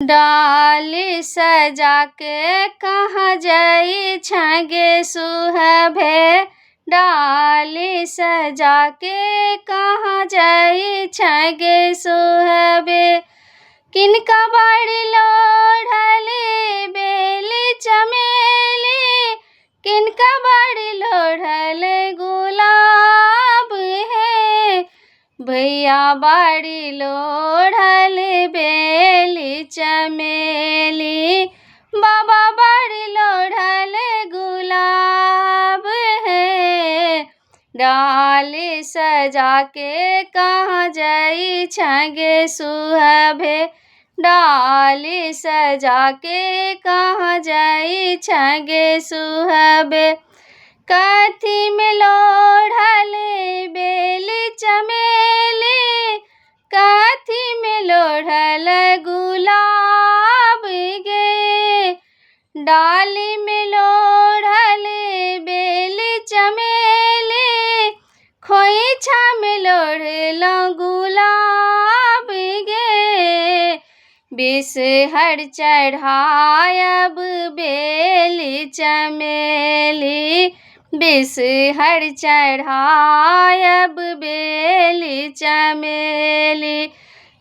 डाली सजा के कहाँ जाई छगे सुहबे, डाली सजा के कहाँ जाई छगे सुहबे। किनका बाड़ी लोढ़ले बेली चमेली, किनका बाड़ी लोढ़ले गुलाब है। भैया बाड़ी लोढ़ले बेली चमेली, बाबा बाड़ी लोढ़ले गुलाब है। डाली सजा के कहाँ जाई छगे सुहबे, डाली सजा के कहाँ जाई छगे सुहबे। कथी में लोढ़ले बेली चमेली, कथी में लोढ़ले गुलाब गे। डाली में लोढ़ले बेली चमेली, खोइछा में लोढ़लो गुलाब गे। बिसहर चढ़ायब बेली चमेली, बिसहर चढ़ायब बेली चमेली।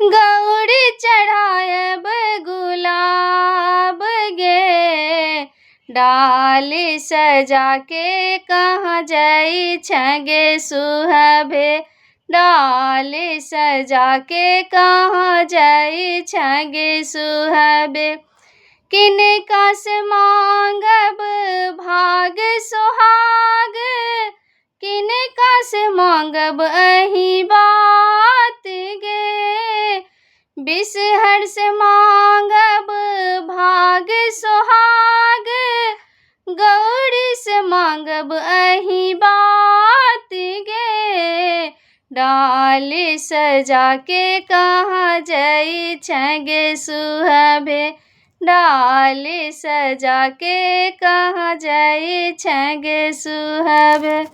गौरी चढ़ायब गुलाब गे, डाली सजा के कहाँ जाई छगे सुहबे, डाली सजा के कहाँ जाई छगे सुहबे। किनका से मांगब भाग सुहाग, किनका से मांगब अही बात गे। बिसहर से मांगब भाग सुहाग, गौरी से मांगब अही बात गे। डाली सजा के कहाँ जाई छगे सुहबे, डाली सजा के कहाँ जाई छगे सुहबे।